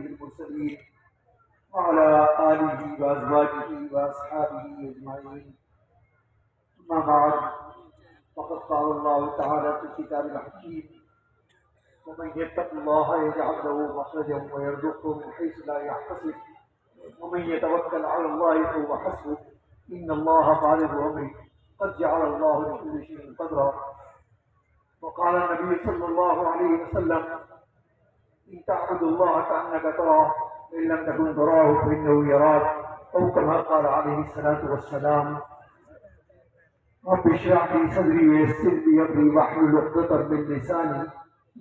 المرسلين وعلى آله وأزواجه وأصحابه أجمعين. أما بعد، فقد قال الله تعالى في الكتاب الحكيم: ومن يتق الله يجعل له مخرجا ويرزقه من حيث لا يحتسب ومن يتوكل على الله فهو حسبه إن الله بالغ أمره قد جعل الله لكل شيء قدرا. وقال النبي صلى الله عليه وسلم: إن تعبد الله كأنك تراه فإن لم تكن تراه فإنه يراك، أو كما قال عليه الصلاة والسلام. رب اشرح لي صدري ويسر لي أمري واحلل عقدة من لساني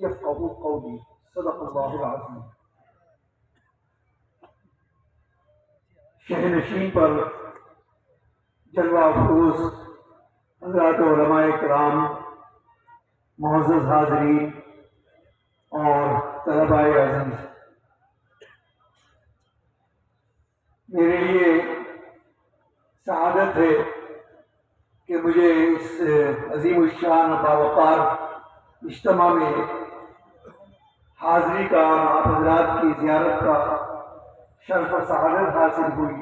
يفقهوا قولي. صدق الله العظيم. شہر نشین پر جلوہ افروز حضرات علماء کرام، معزز حاضرین اور طلباء عزیز، میرے لیے سعادت ہے کہ مجھے اس عظیم الشان و باوقار اجتماع میں حاضری کا، آپ حضرات کی زیارت کا شرف و سعادت حاصل ہوئی۔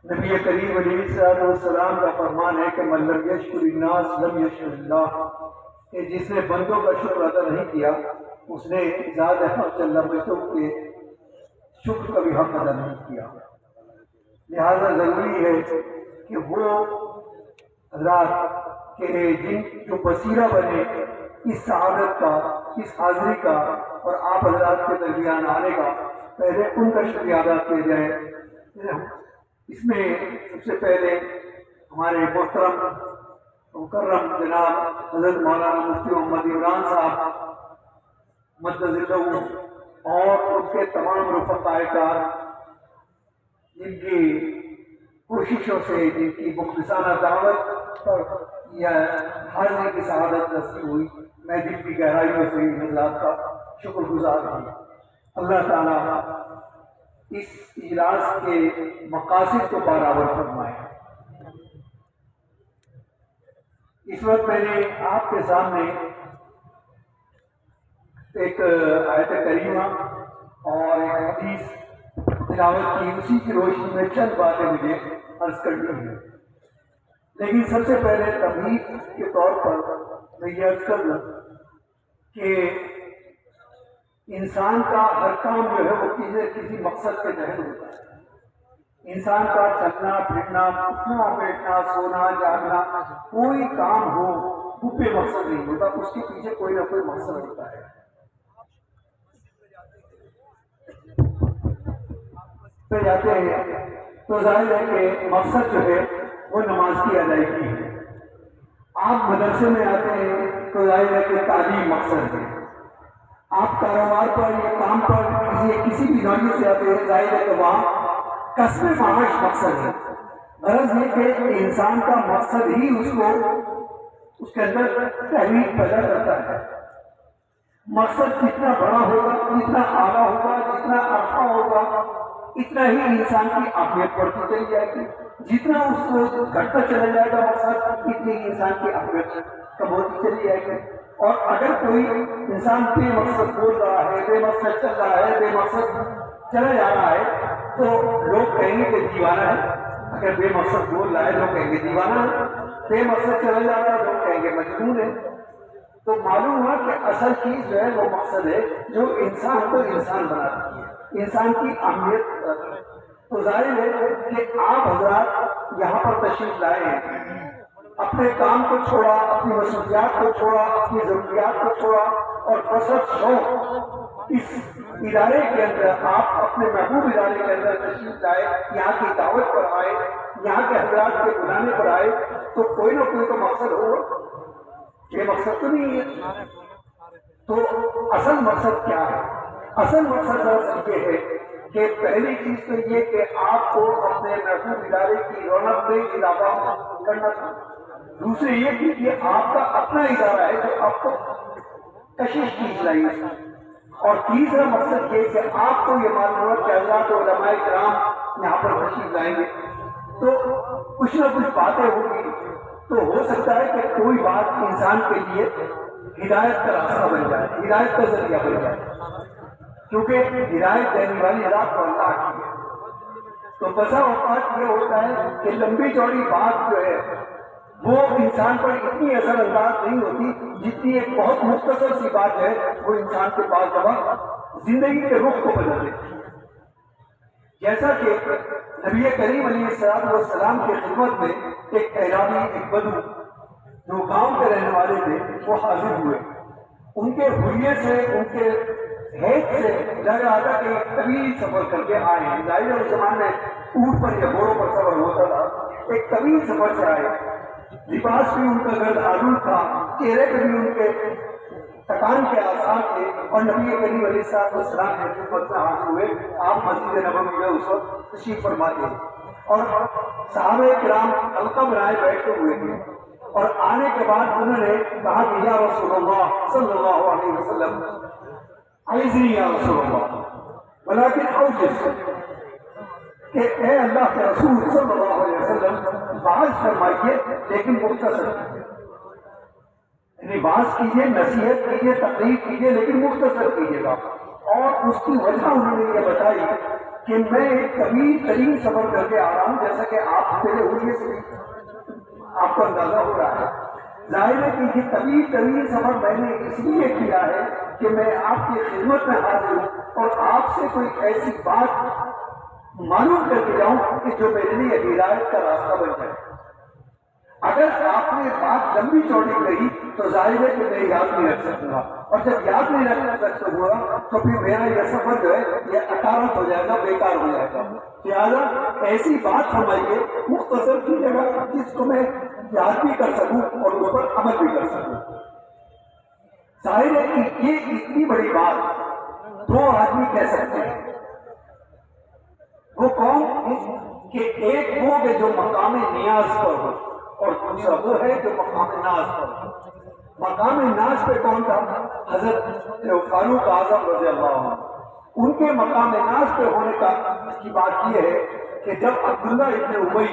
نبی کریم علیہ السلام کا فرمان ہے کہ من لم یشکر الناس لم یشکر اللہ، کہ جس نے بندوں کا شکر ادا نہیں کیا اس نے ذات حق جل مجدہ کے شکر کا بھی حق ادا نہیں کیا۔ لہذا ضروری ہے کہ وہ حضرات کہ جن جو بصیرہ بنے اس سعادت کا، اس حاضری کا اور آپ حضرات کے درمیان آنے کا، پہلے ان کا شکریہ ادا کیا جائے۔ اس میں سب سے پہلے ہمارے محترم مکرم جناب حضرت مولانا مفتی محمد عمران صاحب مدد اللہ اور ان کے تمام رفقائے کار، جن کی کوششوں سے، جن کی مخلصانہ دعوت پر یہ حاضری کی سعادت نصیب ہوئی، میں دل کی گہرائیوں سے ان حضرات کا شکر گزار ہوں۔ اللہ تعالیٰ اس اجلاس کے مقاصد کو برابر فرمائے۔ اس وقت میں نے آپ کے سامنے ایک آیت کریمہ اور ایک حدیث تلاوت کی، اسی کی روشنی میں چند باتیں مجھے عرض کرنی ہیں۔ لیکن سب سے پہلے تمہید کے طور پر میں یہ عرض کر دوں کہ انسان کا ہر کام جو ہے وہ کسی مقصد کے تحت ہوتا ہے۔ انسان کا چلنا پھرنا، اٹھنا بیٹھنا، سونا جاگنا، کوئی کام ہو وہ بے مقصد نہیں ہوتا، اس کے پیچھے کوئی نہ کوئی مقصد ہوتا ہے۔ پہ جاتے ہیں تو ظاہر ہے کہ مقصد جو ہے وہ نماز کی ادائیگی ہے۔ آپ مدرسے میں آتے ہیں تو ظاہر ہے کہ تعلیم مقصد ہے۔ آپ کاروبار پر یا کام پر کسی بھی نوعیت سے آتے ہیں، ظاہر ہے کہ وہاں کسب معاش مقصد ہے۔ غرض یہ کہ انسان کا مقصد ہی اس کے اندر تحریک پیدا کرتا ہے۔ مقصد جتنا بڑا ہوگا، جتنا اعلیٰ ہوگا، جتنا عرفہ ہوگا، اتنا ہی انسان کی اہمیت بڑھتی چلی جائے گی۔ جتنا اس کو گھٹتا چلا جائے گا مقصد، اتنی انسان کی اہمیت کم ہوتی چلی جائے گی۔ اور اگر کوئی انسان بے مقصد بول رہا ہے، بے مقصد چل رہا ہے، بے مقصد چلا جا رہا ہے، تو لوگ کہیں گے کہ دیوانہ ہے۔ اگر بے مقصد بول رہا ہے لوگ کہیں گے دیوانہ ہے، بے مقصد چلا جا رہا ہے لوگ کہیں گے مجنون ہے۔ تو معلوم ہوا کہ اصل چیز جو ہے وہ مقصد ہے جو انسان کو انسان بناتی ہے، انسان کی اہمیت۔ تو ظاہر ہے کہ آپ حضرات یہاں پر تشریف لائے ہیں، اپنے کام کو چھوڑا، اپنی مصروفیات کو چھوڑا، اپنی ضروریات کو چھوڑا اور بسط شوق اس ادارے کے اندر، آپ اپنے محبوب ادارے کے اندر تشریف لائے، یہاں کی دعوت پر آئے، یہاں کے حضرات کے بلانے پر آئے، تو کوئی نہ کوئی تو مقصد ہوگا، یہ مقصد تو نہیں ہے۔ تو اصل مقصد کیا ہے؟ اصل مقصد یہ ہے کہ پہلی چیز تو یہ کہ آپ کو اپنے محبوب ادارے کی رونق میں اضافہ کرنا تھا۔ دوسری یہ کہ یہ آپ کا اپنا ادارہ ہے جو آپ کو کشش کی چلائی۔ اور تیسرا مقصد یہ کہ آپ کو یہ معلوم ہوا کہ حضرات علماء کرام یہاں پر تشریف لائیں گے تو کچھ نہ کچھ باتیں ہوگی، تو ہو سکتا ہے کہ کوئی بات انسان کے لیے ہدایت کا راستہ بن جائے، ہدایت کا ذریعہ بن جائے۔ کیونکہ ہدایت دینے والی ذات تو اللہ کی ہے. تو بسا اوقات یہ ہوتا ہے کہ لمبی چوڑی بات جو ہے وہ انسان پر اتنی اثر انداز نہیں ہوتی جتنی ایک بہت مختصر سی بات ہے وہ انسان کے پاس دبا زندگی کے رخ کو بدل دیتی ہے. جیسا کہ نبی کریم علیہ السلام کی خدمت میں ایک اعرابی، ایک بدو جو گاؤں کے رہنے والے تھے وہ حاضر ہوئے. ان کے ہوئے سے، ان کے ہیٹ سے لگ رہا تھا کہ ایک طویل سفر کر کے آئے ہیں. ظاہر ہے اس زمانے میں اونٹ پر یا گھوڑوں پر سفر ہوتا تھا. ایک طویل سفر سے آئے، لباس بھی ان کا گرد آلود تھا، چہرے پہ بھی ان کے تکان کے آثار تھے. اور نبی کریم علیہ السلام کے خدمت میں حاضر ہوئے. آپ مسجد نبوی میں اس وقت تشریف فرما تھے اور صحابہ کرام حلقہ بنائے بیٹھے ہوئے تھے. اور آنے کے بعد انہوں نے کہا کہ یا رسول اللہ صلی اللہ علیہ وسلم، عزیزی یا رسول اللہ ولیکن اوجز، کہ اے اللہ کے رسول صلی اللہ علیہ وسلم باز فرمائیے لیکن مختصر کیجیے. یعنی باز کیجیے، نصیحت کیجیے، تقریر کیجیے لیکن مختصر کیجیے گا. اور اس کی وجہ انہوں نے یہ بتائی کہ میں ایک طویل ترین سفر کر کے آ رہا ہوں، جیسا کہ آپ میرے ہوئے سے آپ کو اندازہ ہو رہا ہے. ظاہر ہے کہ یہ طویل ترین سفر میں نے اس لیے کیا ہے کہ میں آپ کی خدمت میں حاضر ہوں اور آپ سے کوئی ایسی بات معلوم کر کے جاؤں کہ جو میرے لیے ہدایت کا راستہ بن جائے. اگر آپ نے بات لمبی چوڑی کہی تو ظاہر ہے کہ میں یاد نہیں رکھ سکوں گا، اور جب یاد نہیں رکھ سکوں گا تو پھر میرا یہ سفر جو ہے یہ اکارت ہو جائے گا، بیکار ہو جائے گا. لہٰذا ایسی بات فرمائیے مختصر کی جگہ جس کو میں یاد بھی کر سکوں اور اس پر عمل بھی کر سکوں. ظاہر ہے کہ یہ اتنی بڑی بات دو آدمی کہہ سکتے ہیں. وہ کون کہ ایک وہ کہ جو مقام نیاز پر ہو اور دوسرا وہ ہے جو مقام ناز پر ہو. مقام ناز پہ کون تھا؟ حضرت فاروق اعظم رضی اللہ عنہ. ان کے مقام ناز پہ ہونے کی بات یہ ہے کہ جب عبداللہ ابن ابی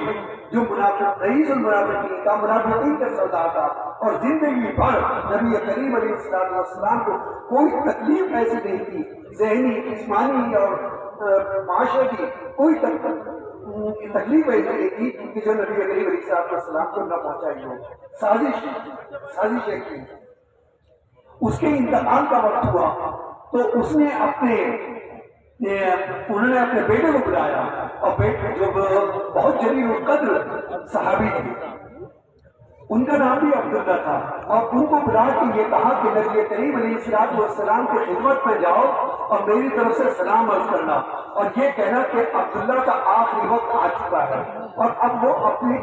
جو منافق رئیس المنافقین کا، منافقین کا سردار تھا اور زندگی بھر نبی کریم علیہ السلام کو کوئی تکلیف ایسی نہیں تھی، ذہنی، جسمانی اور معاشرتی کوئی تکلیف ایسی نہیں تھی کہ جو نبی کریم علیہ السلام کو نہ پہنچائی ہو. سازش کی. اس کے انتقال کا وقت ہوا تو اس نے انہوں نے اپنے بیٹے کو بلایا، اور بیٹے جو بہت جلیل القدر صحابی تھے، ان کا نام بھی عبداللہ تھا، اور ان کو بلا کے یہ کہا کہ نبی کریم علیہ السلام کی خدمت میں جاؤ اور میری طرف سے سلام عرض کرنا اور یہ کہنا کہ عبداللہ کا آخری وقت آ چکا ہے اور اب وہ اپنے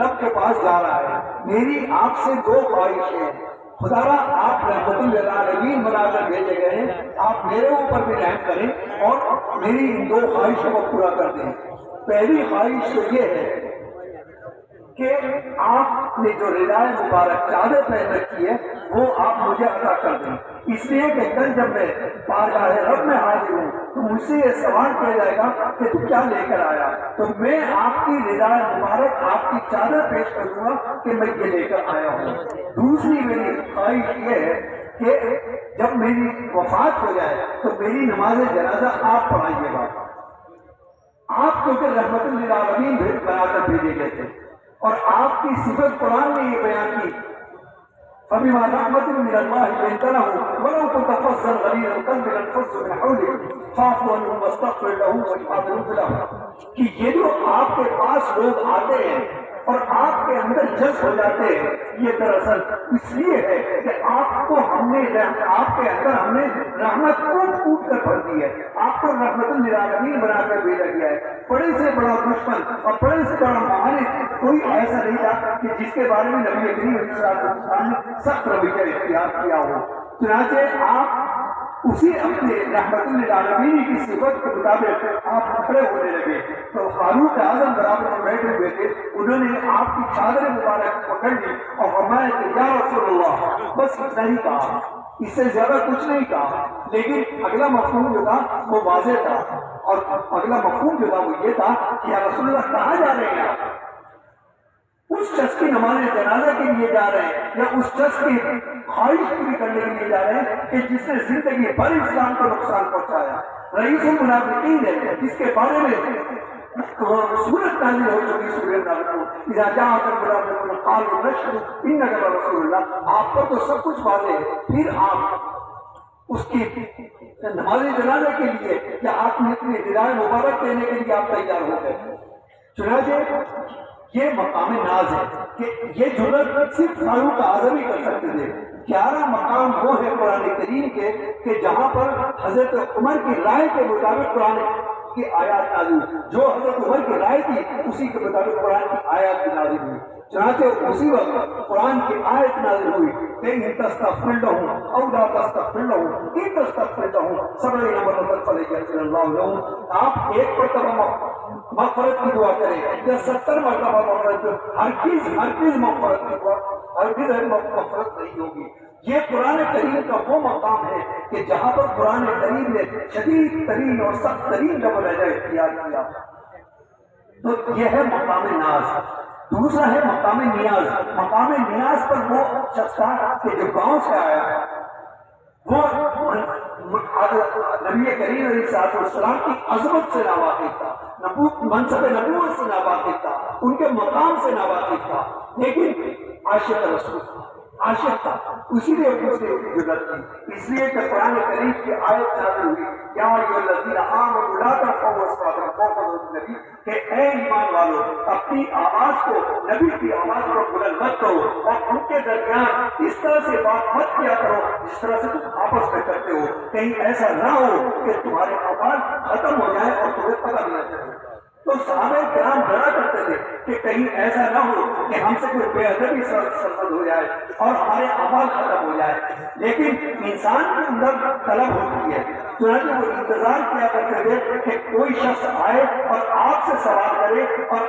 رب کے پاس جا رہا ہے. میری آپ سے دو خواہشیں ہیں. خدا را آپ رحمت للعالمین بنا کر بھیجے گئے ہیں، آپ میرے اوپر بھی رحم کریں اور میری ان دو خواہشوں کو پورا کر دیں. پہلی خواہش تو یہ ہے کہ آپ نے جو ردائے مبارک چادر پہن رکھی ہے وہ آپ مجھے عطا کر دیں، اس لیے کہ کل جب میں بارگاہ رب میں حاضر ہوں تو مجھ سے یہ سوال کیا جائے گا کہ تو کیا لے کر آیا، تو میں آپ کی ردائے مبارک، آپ کی چادر پیش کر دوں گا کہ میں یہ لے کر آیا ہوں. دوسری میری خواہش یہ ہے کہ جب میری وفات ہو جائے تو میری نماز جنازہ آپ پڑھائیے گا. آپ کیونکہ رحمت للعالمین بنا کر بھیجے گئے تھے اور آپ کی صفت قرآن نے یہ بیان کی، فَبِمَا رَحْمَةٍ مِّنَ اللَّهِ لِنتَ لَهُ وَلَوْ كُنتَ فَظًّا غَلِيظَ الْقَلْبِ لَانفَضُّوا مِنْ حَوْلِكَ فَاعْفُ عَنْهُمْ وَاسْتَغْفِرْ لَهُمْ وَاجْتَنِبْ لَهُمْ. کہ یہ جو آپ کے پاس لوگ آتے ہیں اور آپ کے اندر جذب ہو جاتے ہیں، یہ دراصل اس لیے ہے کہ آپ کے اندر ہم نے رحمت کوٹ کر بھر دی ہے، آپ کو رحمت للعالمین بنا کر بھیجا گیا ہے. بڑے سے بڑا دشمن اور بڑے سے بڑا معاند کوئی ایسا نہیں تھا کہ جس کے بارے میں نبی کریم علیہ السلام نے سخت رویہ اختیار کیا ہو. چنانچہ آپ اسی اپنے رحمت للعالمین کی صفت کے مطابق آپ کھڑے ہونے لگے تو فاروق اعظم برابر میں بیٹھے ہوئے تھے، انہوں نے آپ کی چادر مبارک پکڑ لی اور فرمایا کہ یا رسول اللہ، بس اتنا ہی کہا، اس سے زیادہ کچھ نہیں کہا. لیکن اگلا مفہوم جو تھا وہ واضح تھا، اور اگلا مفہوم جو تھا وہ یہ تھا کہ یا رسول اللہ کہاں جا رہے ہیں آپ؟ اس شخص کی نماز جنازہ کے لیے جا رہے ہیں یا اس شخص کی خواہش پوری کرنے کے لیے جا رہے ہیں کہ جس نے زندگی بھر اسلام کو نقصان پہنچایا. رئیس المنافقین ہے جس کے بارے میں سورت نازل ہو چکی سورہ المنافقون اذا جاءك المنافقون قالوا نشهد انك لرسول اللہ. آپ کو تو سب کچھ واضح ہے، پھر آپ اس کی نماز جنازہ کے لیے یا آپ نے اپنی وداع مبارک دینے کے لیے آپ تیار ہو گئے. چنانچہ یہ مقام ناز ہے کہ یہ جرأت صرف فاروق اعظم ہی کر سکتے تھے. 11 مقام وہ ہے قرآن کریم کے کہ جہاں پر حضرت عمر کی رائے کے مطابق قرآن کی آیات نازل ہوئی. جو حضرت عمر کی رائے تھی اسی کے مطابق قرآن کی آیات بھی نازل ہوئی. چنانچہ اسی وقت قرآن کی آیت نازل ہوئی کہ ان تستغفر لهم او لا تستغفر لهم ان تستغفر لهم 70 مرة فليغفر الله لهم. آپ ایک مرتبہ مغفرت کی دعا کریں یا 70 مرتبہ مغفرت، ہرگز مغفرت کی دعا ہرگز مغفرت نہیں ہوگی. یہ قرآن کریم کا وہ مقام ہے کہ جہاں پر قرآن کریم نے شدید ترین اور سخت ترین جب لہجہ اختیار کیا. تو یہ ہے مقام ناز. دوسرا ہے مقام نیاز. مقام نیاز پر وہ شخص تھا کہ جو گاؤں سے آیا ہے، وہ نبی کریم علیہ السلام کی عظمت سے ناواقف تھا، منصب نبوت سے ناواقف تھا، ان کے مقام سے ناواقف تھا، لیکن عاشق رسول تھا، عاشق تھا. اسی لیے اس نے جرأت کی. اس لیے کہ قرآن کریم کی آیت نازل ہوئی یا ایھا الذین آمنوا لا ترفعوا اصواتکم فوق صوت النبی کہ اے ایمان والو اپنی آواز کو نبی کی آواز کو بلند مت کرو اور ان کے درمیان اس طرح سے بات مت کیا کرو جس طرح سے تم آپس میں کرتے ہو. کہیں ایسا نہ ہو کہ تمہارے آواز ختم ہو جائے اور تمہیں پتہ بھی نہ چلے. تو صحابہ کرام ڈرا کرتے تھے کہ کہیں ایسا نہ ہو کہ ہم سے کوئی بے ادبی سرزد ہو جائے اور ہمارے آواز ختم ہو جائے. لیکن انسان کے اندر طلب ہوتی ہے، چنانچہ وہ انتظار کیا کرتے تھے کہ کوئی شخص آئے اور آپ سے سوال کرے اور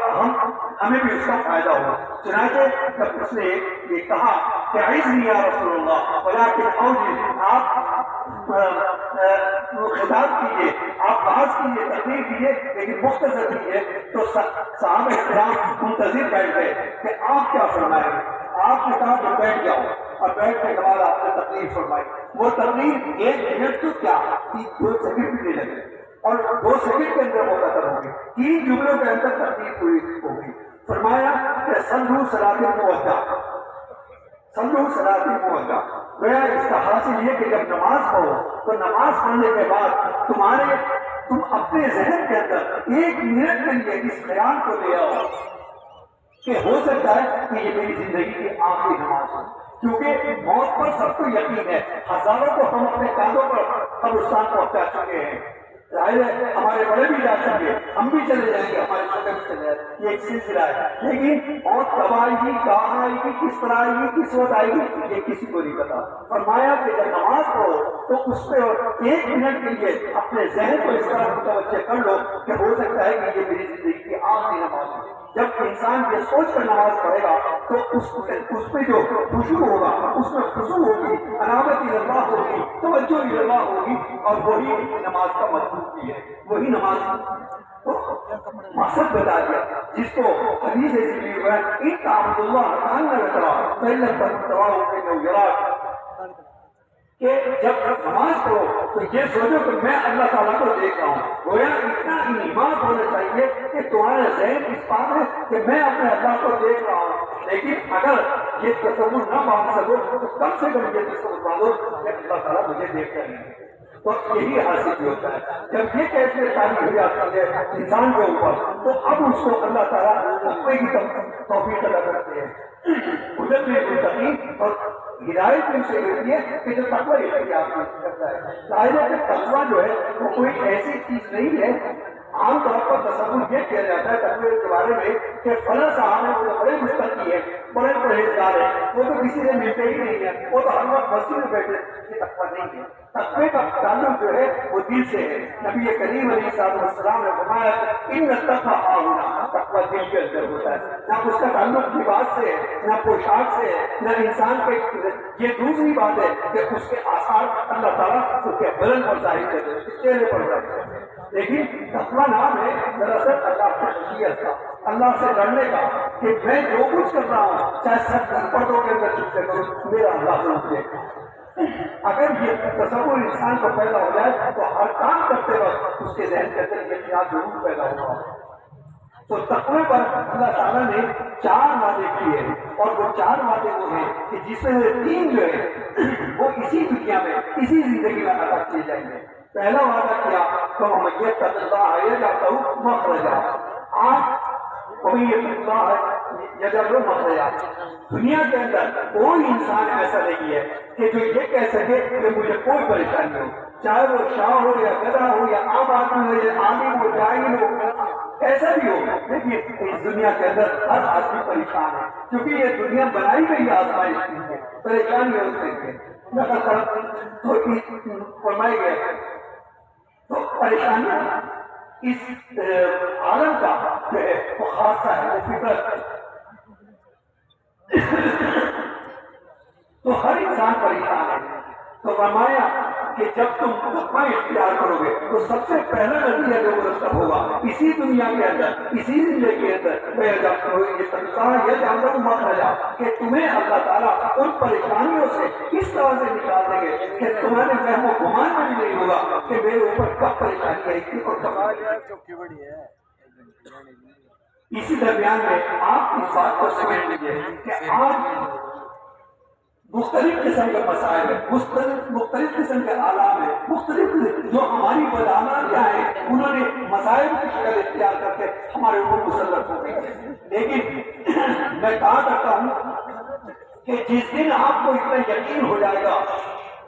ہمیں بھی اس کا فائدہ ہو. چنانچہ جب اس نے یہ کہا کہ اعذنی یا رسول اللہ ولکن اوجز، آپ خطاب کیجیے، آپ بحث کیجیے، تقریر کیجیے لیکن مختصر کیجیے. تو صحابہ کرام منتظر بیٹھ گئے کہ آپ کیا فرمائیں. آپ نے کہا کہ بیٹھ جاؤ اور بیٹھنے کے بعد آپ نے تقریر فرمائی. وہ تقریر 1 منٹ تو کیا 2 سیکنڈ بھی نہیں لگے اور 2 سیکنڈ کے اندر وہ ختم ہو گئی. 3 جملوں کے اندر تقریر پوری ہو گئی. فرمایا کہ صلوا صلاۃ الموحدہ، صلوا صلاۃ الموحدہ. گویا اس کا حاصل یہ کہ جب نماز پڑھو تو نماز پڑھنے کے بعد تم اپنے ذہن کے اندر 1 منٹ کے لیے اس خیال کو لے آؤ کہ ہو سکتا ہے کہ یہ میری زندگی کی آخری نماز ہو. کیونکہ موت پر سب کو یقین ہے، ہزاروں کو ہم اپنے کاندھوں پر قبرستان پہنچا چکے ہیں. ظاہر ہے ہمارے بڑے بھی جا چکے، ہم بھی چلے جائیں گے، ہمارے چھوٹے بھی چلے جائیں گے. یہ ایک سلسلہ ہے. لیکن موت کب آئے گی، کہاں آئے گی، کس طرح آئے گی، کس وقت آئے گی، یہ کسی کو نہیں پتا. فرمایا کہ جب نماز پڑھو تو اس پہ 1 منٹ کے لیے اپنے ذہن کو اس طرح متوجہ کر لو کہ ہو سکتا ہے کہ یہ میری زندگی کی آخری نماز ہے. جب انسان یہ سوچ کر نماز پڑھے گا تو اس پہ جو خوشبو ہوگا، اس میں خوشبو ہوگی، عنابت اللہ ہوگی، توجہ اللہ ہوگی، اور وہی نماز کا مطلوب بھی ہے. وہی نماز تو مقصد بتا دیا جس کو حدیث ایسی بھی ہوا ہے ان تعبد اللہ کانہ یرا فإن تراہ فإنہ یراک، کہ جب نماز پڑھو تو یہ سوچو کہ میں اللہ تعالیٰ کو دیکھ رہا ہوں. گویا اتنا ایمان ہونا چاہیے کہ تمہارا ذہن اس بات ہے کہ میں اپنے اللہ کو دیکھ رہا ہوں. لیکن اگر یہ تصور نہ مان سکو تو کم سے کم یہ تصور مانو کہ اللہ تعالیٰ مجھے دیکھ رہے ہیں. تو یہی حاصل بھی ہوتا ہے. جب یہ کیفیت تعلیم ہو جاتی ہے انسان کے اوپر تو اب اس کو اللہ تعالیٰ تقوی کی توفیق عطا کرتے ہیں. ادھر میں متقین اور ہدایت ان سے ملتی ہے کہ جو تقوی اختیار کرتا ہے. ظاہر ہے کہ تقوی جو ہے وہ کوئی ایسی چیز نہیں ہے. عام طور پر تصور یہ کیا جاتا ہے تقوی کے بارے میں کہ فلاں صاحب ہیں، وہ تو بڑے مستقی ہیں، بڑے پرہیزگار ہیں، وہ تو کسی سے ملتے ہی نہیں ہیں، وہ تو ہر وقت مسجد میں بیٹھے. یہ تقوی نہیں ہے. تقوی کا تعلق جو ہے وہ دل سے ہے. نبی کریم علیہ السلام نے فرمایا ان التقوی ها هنا، تقوی دل کے اندر ہوتا ہے. نہ اس کا تعلق لباس سے ہے، نہ پوشاک سے ہے، نہ انسان کے. یہ دوسری بات ہے کہ اس کے آثار اللہ تعالیٰ اس کے بدن پر ظاہر کرتے ہیں، اس کے چہرے پر ظاہر کرتے ہیں. لیکن تقوی نام ہے دراصل اللہ کی خشیت کا. اللہ سے لڑنے کا کہ میں جو کچھ کر رہا ہوں چاہے 70 پردوں کے اندر چھپ کے کروں میرا اللہ ضرور دیکھا. اگر یہ تصور انسان کو پیدا ہو جائے تو ہر کام کرتے وقت اس کے ذہن کے اندر یہ خیال ضرور پیدا ہوگا. تو تقوی پر اللہ تعالیٰ نے 4 وعدے کیے اور وہ 4 وعدے وہ ہیں کہ جس میں سے 3 جو ہے وہ اسی دنیا میں اسی زندگی میں ادا کیے جائیں گے. پہلا وعدہ کیا تو میں یہ تجربہ آیا جاتا ہوں مخرجا. آپ مخرجا دنیا کے اندر کوئی انسان ایسا نہیں ہے کہ جو یہ کہہ سکے کہ مجھے کوئی پریشانی ہو, چاہے وہ شاہ ہو یا گدھا ہو یا عام آدمی ہو یا عالم ہو جاہل ہو ایسا بھی ہو. لیکن اس دنیا کے اندر ہر آدمی پریشان ہے کیونکہ یہ دنیا بنائی گئی آزمائش کے لیے, پریشانی ہو سکتی ہے تو فرمائی گئے. تو پریشانیاں اس عالم کا جو ہے وہ خاصہ ہے, وہ فطرت. تو ہر انسان پریشان ہے. تو فرمایا کہ جب تم تقوی اختیار کرو گے تو سب سے پہلا نتیجہ جو مرتب ہوگا اسی دنیا کے اندر اسی زندگی کے اندر یہ جانتا ہوں مخرجا کہ تمہیں اللہ تعالیٰ ان پریشانیوں سے کس طرح سے نکال دیں گے کہ تمہارے وہم و گمان میں بھی نہیں ہوگا کہ میرے اوپر کب پریشانی آئی تھی اور کب. اسی درمیان میں آپ اس بات کو سمجھ لیجیے کہ آج مختلف قسم کے مسائل ہیں, مختلف قسم کے آلات ہیں, مختلف جو ہماری بدعنانیاں ہیں انہوں نے مسائل کی شکل اختیار کر کے ہمارے اوپر مسلط ہو گئی ہیں. لیکن میں کہا کرتا ہوں کہ جس دن آپ کو اتنا یقین ہو جائے گا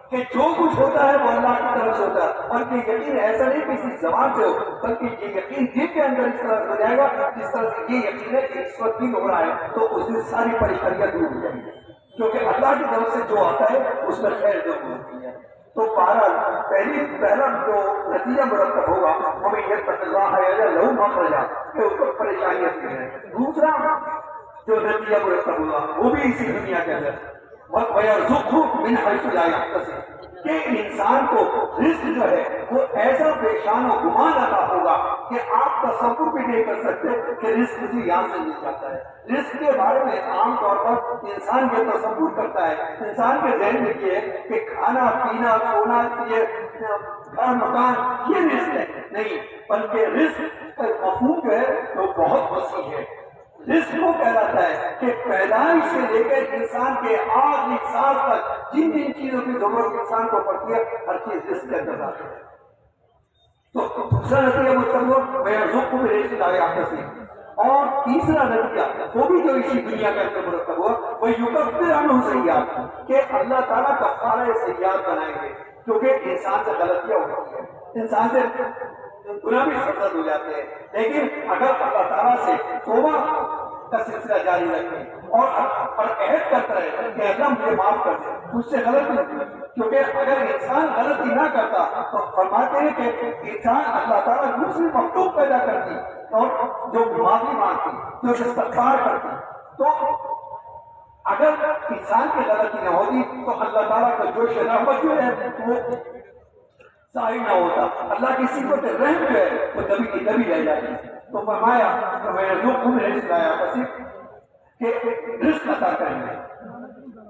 کہ جو کچھ ہوتا ہے وہ اللہ کی طرف سے ہوتا ہے, اور یہ یقین ایسا نہیں کسی زبان سے ہو بلکہ یہ یقین دل کے اندر اس طرح سے ہو جائے گا جس طرح سے یہ یقین ہے کہ اس وقت دن ہو رہا ہے تو اس دن ساری پریشانیاں دور ہو جائیں گی کیونکہ اللہ کی طرف سے جو آتا ہے اس میں خیر ضرور ہوتی ہے. تو پہلا جو نتیجہ مرتب ہوگا ہمیں یہ تجربہ ہے لہو مخرجا کہ اس پر پریشانیاں کی ہیں. دوسرا جو نتیجہ مرتب ہوگا وہ بھی اسی دنیا کے اندر وَيَرْزُقْهُ مِنْ حَيْثُ لَا يَحْتَسِبُ کہ انسان کو رزق جو ہے وہ ایسا پیشان و گمان عطا ہوگا کہ آپ تصور بھی نہیں کر سکتے کہ رزق مجھے یہاں سے مل جاتا ہے. رزق کے بارے میں عام طور پر انسان یہ تصور کرتا ہے, انسان کے ذہن میں یہ ہے کہ کھانا پینا سونا یہ گھر مکان یہ رزق ہے, نہیں بلکہ رزق کا مفہوم جو ہے وہ بہت وسیع ہے. رزق وہ کہلاتا ہے کہ پیدائش سے لے کر انسان کے آخری سانس تک جن جن چیزوں کی ضرورت انسان کو پڑتی ہے ہر چیز رزق کے اندر آتی ہے. تو دوسرا نتیجہ مطلب وَيَرْزُقْهُ مِنْ حَيْثُ لَا يَحْتَسِبُ. اور تیسرا نتیجہ وہ بھی جو اسی دنیا کے اندر مرتب ہوا وہ یکفر عنہ سیئات کہ اللہ تعالیٰ کفارہ سیئات بنائیں گے کیونکہ انسان سے غلطیاں ہوتی ہیں, انسان سے گناہ بھی سرزد ہو جاتے ہیں. لیکن اگر اللہ تعالیٰ سے توبہ کا سلسلہ جاری رکھیں اور عہد کرتا ہے کہ اللہ مجھے معاف کر دے اس سے غلطی, کیونکہ اگر انسان غلطی نہ کرتا تو فرماتے ہیں کہ انسان اللہ تعالیٰ دوسری مخلوق پیدا کرتی اور جو معافی مانگتی جو استغفار کرتی. تو اگر انسان کی غلطی نہ ہوتی تو اللہ تعالیٰ کا جوش رحمت جو ہے وہ ظاہر نہ ہوتا, اللہ کی صفت رحم جو ہے وہ دبی کی دبی رہ جاتی. تو فرمایا کہ میں رزق میں رزق لایا بصیب کہ رزق عطا کریں گے.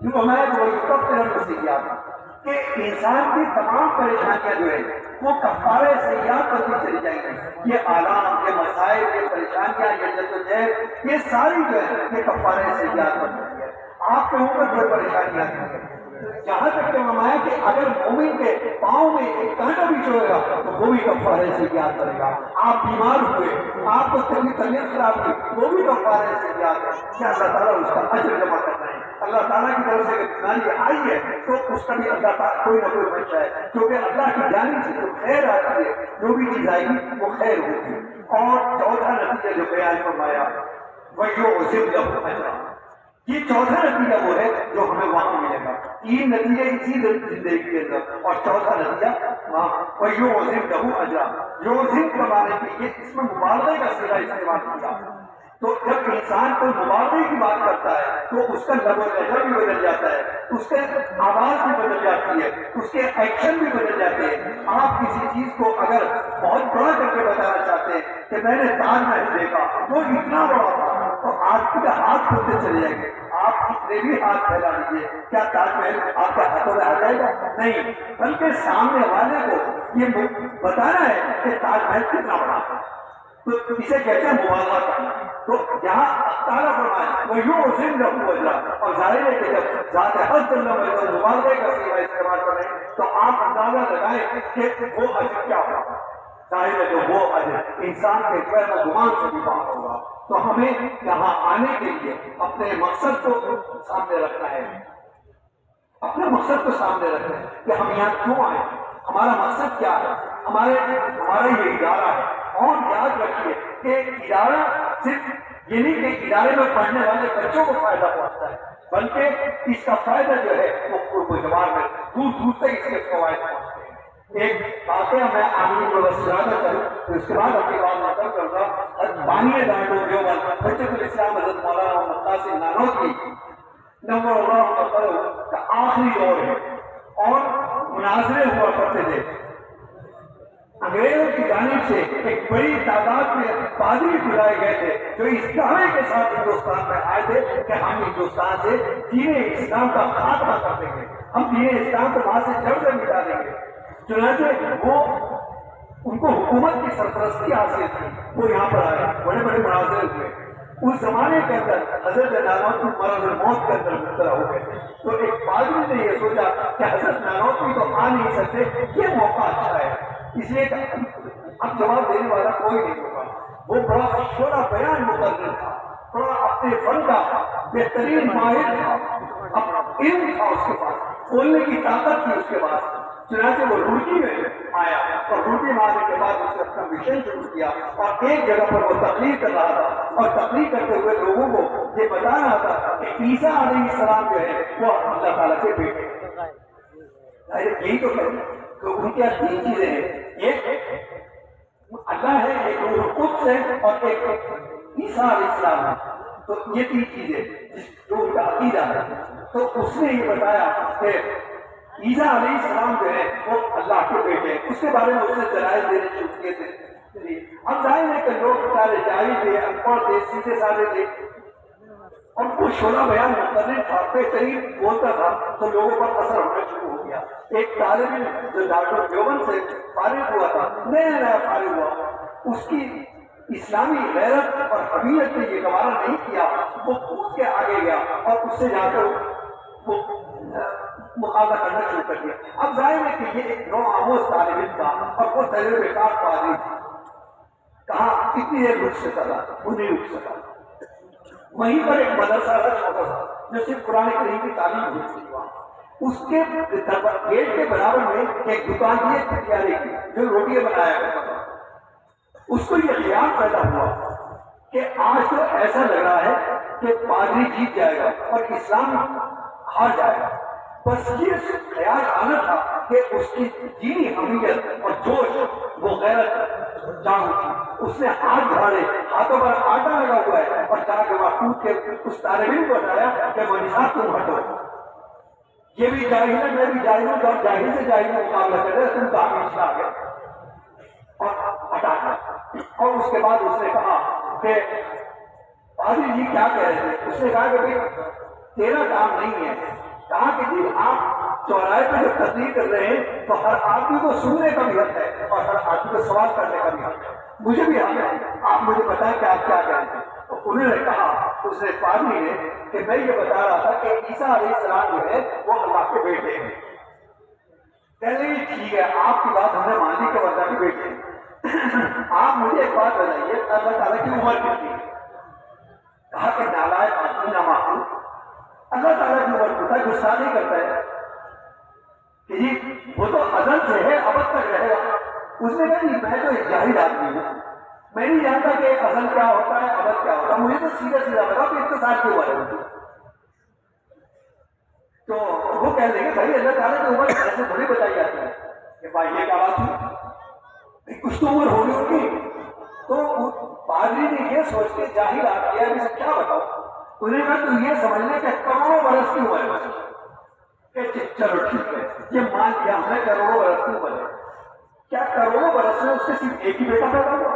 جو فرمایا کہ وہ یکفر عنہ سیئات کہ انسان کی تمام پریشانیاں جو ہے وہ کفارہ سیئات پر بھی چلی جائیں گی. یہ آلام, یہ مسائل, یہ پریشانیاں, یہ جدوجہد یہ ساری جو ہے یہ کفارہ سیئات پر چلی ہے. آپ کے اوپر کوئی پریشانی آتی ہے جہاں تک کہ فرمایا کہ اگر مومن کے پاؤں میں ایک کانٹا بھی چوئے گا تو وہ بھی کفارہ سیئات کرے گا. آپ بیمار ہوئے, آپ کو طبیعت خراب ہوئی وہ بھی کفارہ سیئات ہے کہ اللہ تعالیٰ اس کا اجر جمع کرنا ہے. اللہ تعالیٰ کی طرف سے بیماری آئی ہے تو اس کا بھی اللہ تعالیٰ کوئی نہ کوئی بچہ ہے کیونکہ اللہ کی جانب سے جو خیر آتی ہے جو بھی چیز آئے گی وہ خیر ہوگی. اور چوتھا نتیجہ جو بیان فرمایا وَيُعْظِمْ لَهُ أَجْرًا یہ چوتھا نتیجہ وہ ہے جو ہمیں وہاں ملے گا. 3 نتیجے اسی زندگی کے اندر اور چوتھا نتیجہ وہاں وَيُعْظِمْ لَهُ أَجْرًا. یعظم کے معنی کی یہ اس میں مبالغے کا صیغہ استعمال کیا. تو جب انسان کوئی مبالغے کی بات کرتا ہے تو اس کا لب و لہجہ بھی بدل جاتا ہے, اس کے آواز بھی بدل جاتی ہے, اس کے ایکشن بھی بدل جاتے ہیں. آپ کسی چیز کو اگر بہت بڑا کر کے بتانا چاہتے ہیں کہ میں نے تاج محل دیکھا وہ اتنا بڑا تھا، تو آپ کے ہاتھ کھلتے چلے جائیں گے، آپ کتنے بھی ہاتھ پھیلا لیجیے، کیا تاج محل آپ کے ہاتھوں میں آ جائے گا؟ نہیں، بلکہ سامنے والے کو یہ بتانا ہے کہ تاج محل کتنا بڑا ہے، تو اسے کہتے ہیں مبالغہ کرنا۔ تو یہاں تعالیٰ فرمائے وہ یوں عظیم لہو اجرا، اور ظاہر ہے کہ جب ذات حق جل وعلا مبالغے کا صیغہ استعمال کریں تو آپ اندازہ لگائیں کہ وہ اجر کیا ہوگا۔ ظاہر ہے کہ وہ اجر انسان کے فہم و گمان سے بھی باہر ہوگا۔ تو ہمیں یہاں آنے کے لیے اپنے مقصد کو سامنے رکھنا ہے، اپنے مقصد کو سامنے رکھنا ہے کہ ہم یہاں کیوں آئے، ہمارا مقصد کیا ہے، ہمارا یہ ادارہ ہے۔ اور یاد رکھیے کہ ادارہ صرف یہ نہیں کہ ادارے میں پڑھنے والے بچوں کو فائدہ پہنچتا ہے، بلکہ اس کا فائدہ جو ہے وہ قرب و جوار میں دور دور تک اس کے فوائد پہنچتے ہیں۔ ایک واقعہ میں آمین کو وسیلہ کروں تو اس کے بعد اپنی بات ختم کروں گا۔ بانی دانڈو دیوبند حجت الاسلام حضرت مولانا محمد قاسم نانوتوی نور اللہ کا آخری دور ہے، اور مناظرے ہوا کرتے تھے۔ انگریزوں کی جانب سے ایک بڑی تعداد میں پادری بلائے گئے تھے جو اس دعوے کے ساتھ ہندوستان میں آئے تھے کہ ہم ہندوستان سے دین اسلام کا خاتمہ کر دیں گے، ہم دین اسلام کو وہاں سے جڑ سے مٹا دیں گے۔ چنانچہ وہ ان کو حکومت کی سرپرستی حاصل تھی، وہ یہاں پر آئے، بڑے بڑے مناظرے ہوئے۔ اس زمانے کے اندر حضرت نانوتوی مرض الموت کے اندر مبتلا ہو گئے تھے، تو ایک پادری نے یہ سوچا کہ حضرت نانوتوی تو آ نہیں سکتے، یہ موقع اچھا ہے، اس لیے کہ اب جواب دینے والا کوئی نہیں ہوگا۔ وہ بڑا شعرا بیان مقرر تھا، بڑا اپنے فن کا بہترین ماہر تھا، اب علم تھا اس کے پاس، بولنے کی طاقت تھی اس کے پاس۔ چنانچہ وہ روٹی میں آیا اور روٹی مارنے کے بعد اس نے اپنا مشن شروع کیا، اور ایک جگہ پر وہ تقریر کر رہا تھا، اور تقریر کرتے ہوئے لوگوں کو یہ بتا رہا تھا کہ عیسیٰ علیہ السلام جو ہے وہ اللہ تعالیٰ کے بیٹے ہیں۔ یہی تو کہتے ہیں کہ ان کے تین چیزیں ہیں، ایک اللہ ہے، ایک روح القدس ہے، اور ایک عیسیٰ علیہ السلام ہے۔ تو یہ تین چیزیں جو ان کا عقیدہ ہے۔ تو اس نے یہ بتایا کہ عیسیٰ علیہ السلام جو ہے وہ اللہ کے بیٹے ہیں، اس کے بارے میں اس نے دلائل دینے شروع کیے تھے۔ اب ظاہر ہے کہ لوگ بیچارے جاہل تھے، ان پڑھ تھے، سیدھے سادے تھے، اور وہ شعرا بیان مقرر تھا، بہترین بولتا تھا، تو لوگوں پر اثر ہونا شروع ہو گیا۔ ایک طالب علم جو ڈاکٹر دیوبند سے فارغ ہوا تھا، نیا فارغ ہوا، اس کی اسلامی غیرت اور حمیت نے یہ گوارا نہیں کیا، وہ کود کے آگے گیا اور اس سے جا کر وہ مقابلہ کرنا شروع کر دیا۔ اب ظاہر ہے کہ یہ ایک نو آموز طالب علم تھا، اور وہ تجربے کار پادری تھا، کہا کتنی دیر رک سکتا تھا، وہ نہیں رک سکا۔ وہیں پر ایک مدرسہ رکھ ہوتا تھا جو صرف قرآن کریم کی تعلیم ہوتی تھی، وہاں اس کے گیٹ کے برابر میں ایک دکان تھی، ایک پٹیارے کی، جو روٹیاں بنایا کرتا تھا۔ اس کو یہ خیال پیدا ہوا کہ آج تو ایسا لگ رہا ہے کہ پادری جیت جائے گا اور اسلام ہار جائے گا، بس یہ خیال آنا تھا کہ اس کی دینی حمیت اور جوش، وہ غیرت جان اٹھی۔ اس نے ہاتھ جھاڑے، ہاتھوں پر آٹا لگا ہوا ہے، اور جا کے وہاں ٹوٹ کے اس طالب علم کو ہٹایا کہ مولوی صاحب تم ہٹو، یہ بھی جاہل ہے، میں بھی جاہل ہوں، اور جاہل سے جاہل میں مقابلہ کر رہے، تم کہاں پیچھے آ گئے، اور ہٹا دیا۔ اور اس کے بعد اس نے کہا کہ پادری جی کیا کہہ رہے تھے؟ اس نے کہا کہ بھائی تیرا کام نہیں ہے۔ کہا کہ جی آپ چوراہے پہ جب تقریر کر رہے ہیں تو ہر آدمی کو سننے کا بھی حق ہے، اور ہر آدمی کو سوال کرنے کا بھی حق ہے، مجھے بھی حق ہے، آپ مجھے بتائیں کہ آپ کیا کہہ رہے ہیں۔ تو انہوں نے کہا، اس نے پادری نے، کہ میں یہ بتا رہا تھا کہ عیسیٰ علیہ السلام جو ہے وہ اللہ کے بیٹے ہیں۔ کہنے لگے ٹھیک ہے، آپ کی بات ہم نے مان لی کہ وہ اللہ کے بیٹے ہیں، آپ مجھے ایک بات بتائیے، اللہ تعالیٰ کی عمر کتنی ہے؟ کہا کہ نالائق آدمی نہ معقول، اللہ تعالیٰ کی عمر پوچھتا ہے، غصہ نہیں کرتا ہے کہ جی وہ تو ازل سے ہے، ابد تک رہے گا۔ اس نے کہا جی میں تو ایک جاہل آدمی ہوں، میں نہیں جانتا کہ ازل کیا ہوتا ہے، ابد کیا ہوتا ہے، مجھے تو سیدھا سیدھا لگا کہ اقتصاد کی عمر ہے۔ تو وہ کہہ دیں گے بھائی اللہ تعالیٰ کی عمر ایسے تھوڑی بتائی جاتی ہے کہ بھائی یہ کیا بات تھی، کچھ تو عمر ہوگی ہوگی۔ تو پادری نے یہ سوچ کے جاہل آ کیا کہ کیا بتاؤ، انہیں کہا تو یہ سمجھنے کہ کروڑوں برس کی عمر ہے، کہ چلو ٹھیک ہے یہ مان لیا ہم نے کروڑوں برس کی عمر ہے۔ کیا کروڑوں برس میں اس کے صرف ایک ہی بیٹا پیدا ہوا؟